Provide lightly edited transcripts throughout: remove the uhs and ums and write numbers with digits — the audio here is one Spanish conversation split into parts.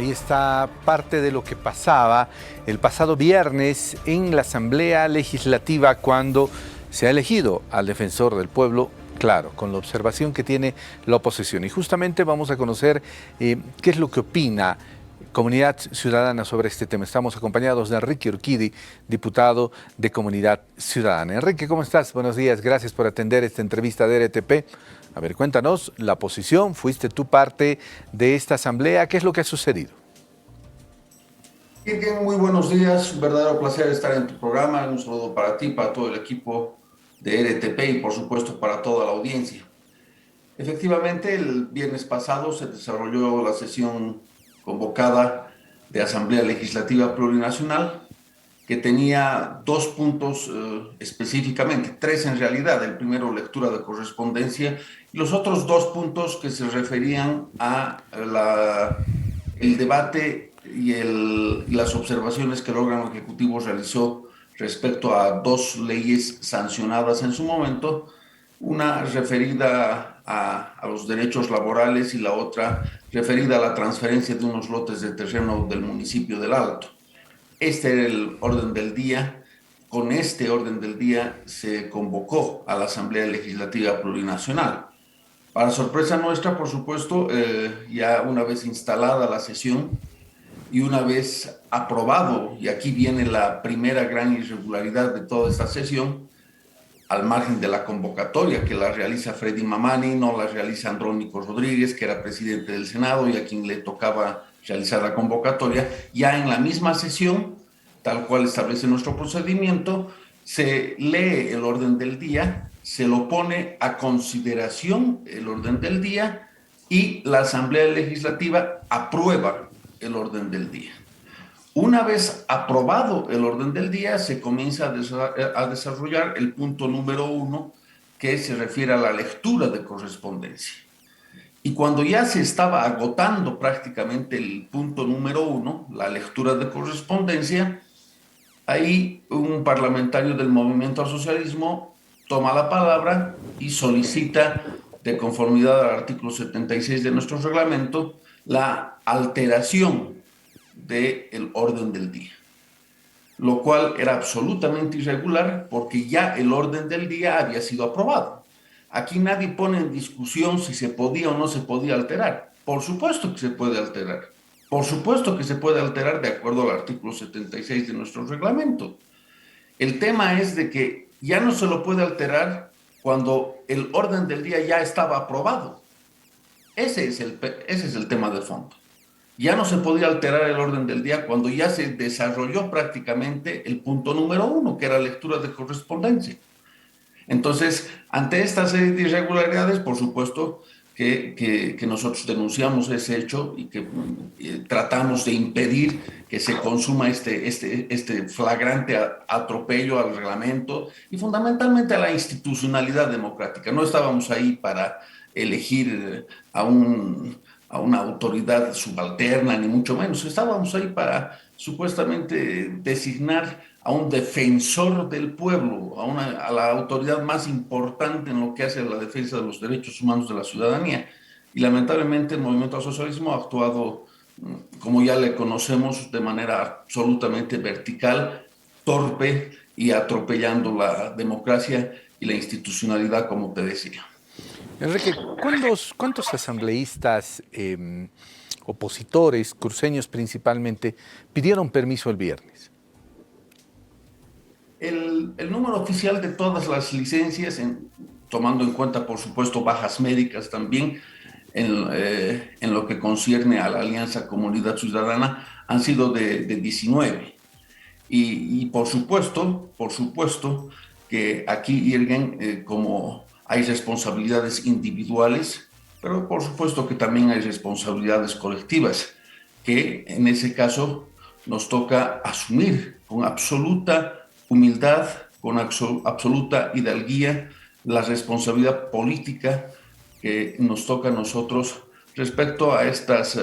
Ahí está parte de lo que pasaba el pasado viernes en la Asamblea Legislativa cuando se ha elegido al defensor del pueblo, claro, con la observación que tiene la oposición. Y justamente vamos a conocer qué es lo que opina Comunidad Ciudadana sobre este tema. Estamos acompañados de Enrique Urquidi, diputado de Comunidad Ciudadana. Enrique, ¿cómo estás? Buenos días, gracias por atender esta entrevista de RTP. A ver, cuéntanos, la posición, fuiste tú parte de esta asamblea, ¿qué es lo que ha sucedido? Bien, muy buenos días, un verdadero placer estar en tu programa, un saludo para ti, para todo el equipo de RTP y por supuesto para toda la audiencia. Efectivamente, el viernes pasado se desarrolló la sesión convocada de Asamblea Legislativa Plurinacional que tenía dos puntos específicamente, tres en realidad. El primero, lectura de correspondencia, y los otros dos puntos que se referían a el debate y las observaciones que el órgano ejecutivo realizó respecto a dos leyes sancionadas en su momento, una referida a los derechos laborales y la otra referida a la transferencia de unos lotes de terreno del municipio del Alto. Este era el orden del día. Con este orden del día se convocó a la Asamblea Legislativa Plurinacional. Para sorpresa nuestra, por supuesto, ya una vez instalada la sesión y una vez aprobado, y aquí viene la primera gran irregularidad de toda esta sesión, al margen de la convocatoria que la realiza Freddy Mamani, no la realiza Andrónico Rodríguez, que era presidente del Senado y a quien le tocaba realizar la convocatoria, ya en la misma sesión, tal cual establece nuestro procedimiento, se lee el orden del día, se lo pone a consideración el orden del día y la Asamblea Legislativa aprueba el orden del día. Una vez aprobado el orden del día, se comienza a desarrollar el punto número 1, que se refiere a la lectura de correspondencia. Y cuando ya se estaba agotando prácticamente el punto número 1, la lectura de correspondencia, ahí un parlamentario del Movimiento al Socialismo toma la palabra y solicita, de conformidad al artículo 76 de nuestro reglamento, la alteración del orden del día, lo cual era absolutamente irregular porque ya el orden del día había sido aprobado. Aquí nadie pone en discusión si se podía o no se podía alterar. Por supuesto que se puede alterar. Por supuesto que se puede alterar de acuerdo al artículo 76 de nuestro reglamento. El tema es de que ya no se lo puede alterar cuando el orden del día ya estaba aprobado. Ese es el tema de fondo. Ya no se podía alterar el orden del día cuando ya se desarrolló prácticamente el punto número 1, que era lectura de correspondencia. Entonces, ante esta serie de irregularidades, por supuesto que nosotros denunciamos ese hecho y que tratamos de impedir que se consuma este flagrante atropello al reglamento y fundamentalmente a la institucionalidad democrática. No estábamos ahí para elegir a una autoridad subalterna, ni mucho menos. Estábamos ahí para supuestamente designar a un defensor del pueblo, a la autoridad más importante en lo que hace a la defensa de los derechos humanos de la ciudadanía. Y lamentablemente el movimiento al socialismo ha actuado, como ya le conocemos, de manera absolutamente vertical, torpe y atropellando la democracia y la institucionalidad, como te decía. Enrique, ¿cuántos asambleístas opositores, cruceños principalmente, pidieron permiso el viernes? El número oficial de todas las licencias, tomando en cuenta, por supuesto, bajas médicas también, en lo que concierne a la Alianza Comunidad Ciudadana, han sido de 19. Y por supuesto que aquí, Irgen, como hay responsabilidades individuales, pero por supuesto que también hay responsabilidades colectivas, que en ese caso nos toca asumir con absoluta humildad, con absoluta hidalguía, la responsabilidad política que nos toca a nosotros respecto a estas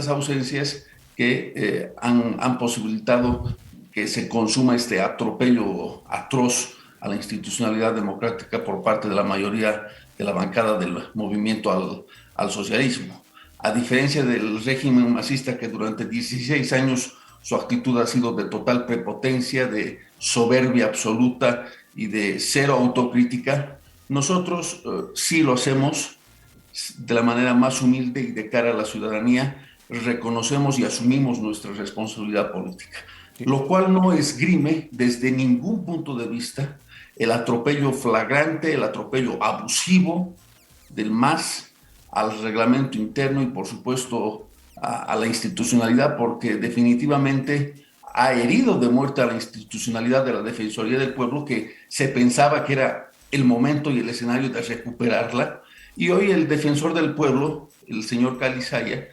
ausencias que han posibilitado que se consuma este atropello atroz a la institucionalidad democrática por parte de la mayoría de la bancada del movimiento al socialismo. A diferencia del régimen masista que durante 16 años su actitud ha sido de total prepotencia, de soberbia absoluta y de cero autocrítica, nosotros sí lo hacemos de la manera más humilde y de cara a la ciudadanía, reconocemos y asumimos nuestra responsabilidad política, lo cual no esgrime desde ningún punto de vista el atropello flagrante, el atropello abusivo del MAS al reglamento interno y por supuesto a la institucionalidad, porque definitivamente ha herido de muerte a la institucionalidad de la Defensoría del Pueblo, que se pensaba que era el momento y el escenario de recuperarla. Y hoy el defensor del pueblo, el señor Calizaya,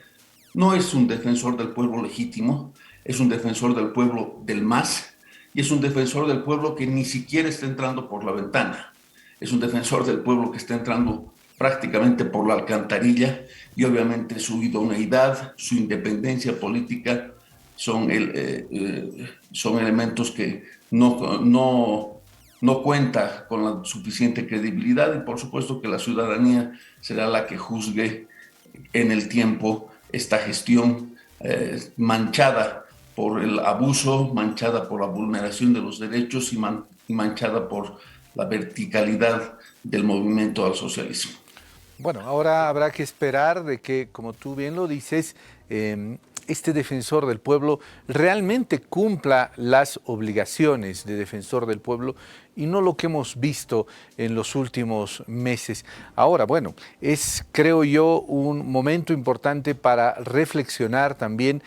no es un defensor del pueblo legítimo, es un defensor del pueblo del MAS y es un defensor del pueblo que ni siquiera está entrando por la ventana. Es un defensor del pueblo que está entrando prácticamente por la alcantarilla y obviamente su idoneidad, su independencia política son elementos que no cuenta con la suficiente credibilidad y por supuesto que la ciudadanía será la que juzgue en el tiempo esta gestión manchada por el abuso, manchada por la vulneración de los derechos y manchada por la verticalidad del movimiento al socialismo. Bueno, ahora habrá que esperar de que, como tú bien lo dices, este defensor del pueblo realmente cumpla las obligaciones de defensor del pueblo y no lo que hemos visto en los últimos meses. Ahora, bueno, es, creo yo, un momento importante para reflexionar también.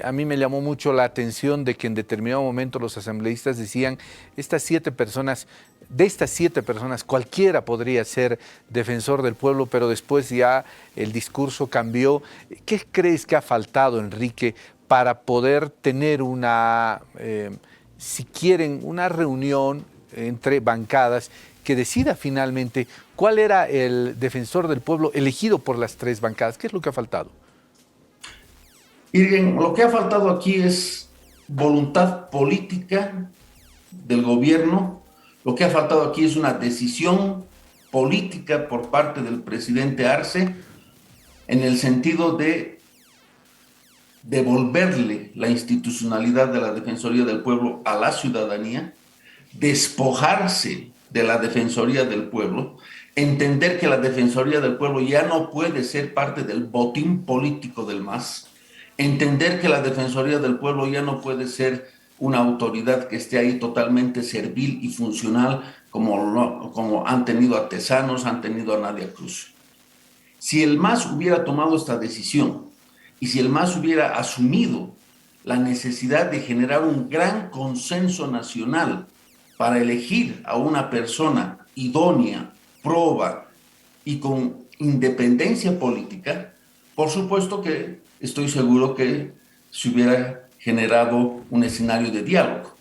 A mí me llamó mucho la atención de que en determinado momento los asambleístas decían, de estas 7 personas, cualquiera podría ser defensor del pueblo, pero después ya el discurso cambió. ¿Qué crees que ha faltado, Enrique, para poder tener si quieren, una reunión entre bancadas que decida finalmente cuál era el defensor del pueblo elegido por las 3 bancadas? ¿Qué es lo que ha faltado? Irgen, lo que ha faltado aquí es voluntad política del gobierno. Lo que ha faltado aquí es una decisión política por parte del presidente Arce en el sentido de devolverle la institucionalidad de la Defensoría del Pueblo a la ciudadanía, despojarse de la Defensoría del Pueblo, entender que la Defensoría del Pueblo ya no puede ser parte del botín político del MAS, entender que la Defensoría del Pueblo ya no puede ser una autoridad que esté ahí totalmente servil y funcional como han tenido a Tezanos, han tenido a Nadia Cruz. Si el MAS hubiera tomado esta decisión y si el MAS hubiera asumido la necesidad de generar un gran consenso nacional para elegir a una persona idónea, proba y con independencia política, por supuesto que estoy seguro que se hubiera generado un escenario de diálogo.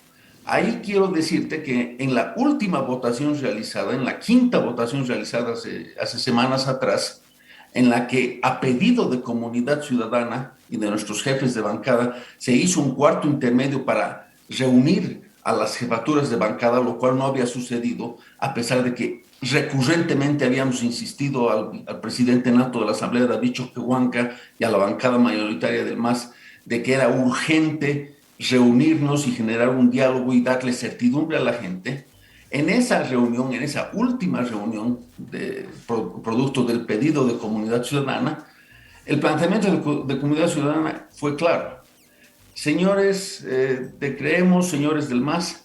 Ahí quiero decirte que en la última votación realizada, en la 5ª votación realizada hace semanas atrás, en la que a pedido de comunidad ciudadana y de nuestros jefes de bancada se hizo un cuarto intermedio para reunir a las jefaturas de bancada, lo cual no había sucedido, a pesar de que recurrentemente habíamos insistido al presidente nato de la Asamblea, David Choquehuanca, y a la bancada mayoritaria del MAS, de que era urgente reunirnos y generar un diálogo y darle certidumbre a la gente. En esa reunión, en esa última reunión, producto del pedido de comunidad ciudadana, el planteamiento de comunidad ciudadana fue claro. Señores de Creemos, señores del MAS,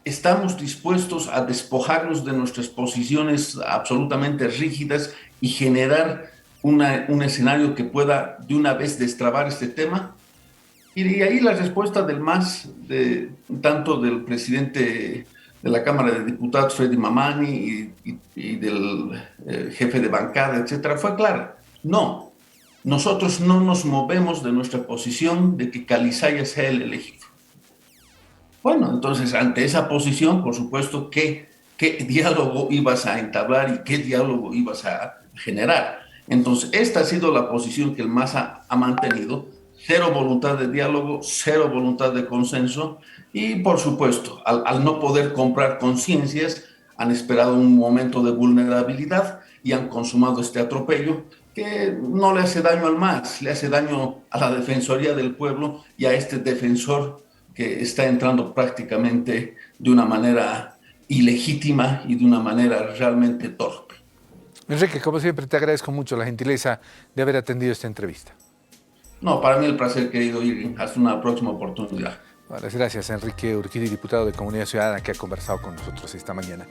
estamos dispuestos a despojarnos de nuestras posiciones absolutamente rígidas y generar un escenario que pueda de una vez destrabar este tema. Y ahí la respuesta del MAS, tanto del presidente de la Cámara de Diputados, Freddy Mamani, y del jefe de bancada, etcétera, fue clara. No, nosotros no nos movemos de nuestra posición de que Calizaya sea el elegido. Bueno, entonces, ante esa posición, por supuesto, ¿qué diálogo ibas a entablar y qué diálogo ibas a generar? Entonces, esta ha sido la posición que el MAS ha mantenido. Cero voluntad de diálogo, cero voluntad de consenso y, por supuesto, al no poder comprar conciencias, han esperado un momento de vulnerabilidad y han consumado este atropello que no le hace daño al MAS, le hace daño a la Defensoría del Pueblo y a este defensor que está entrando prácticamente de una manera ilegítima y de una manera realmente torpe. Enrique, como siempre, te agradezco mucho la gentileza de haber atendido esta entrevista. No, para mí el placer, querido Irving. Hasta una próxima oportunidad. Bueno, gracias, Enrique Urquidi, diputado de Comunidad Ciudadana, que ha conversado con nosotros esta mañana.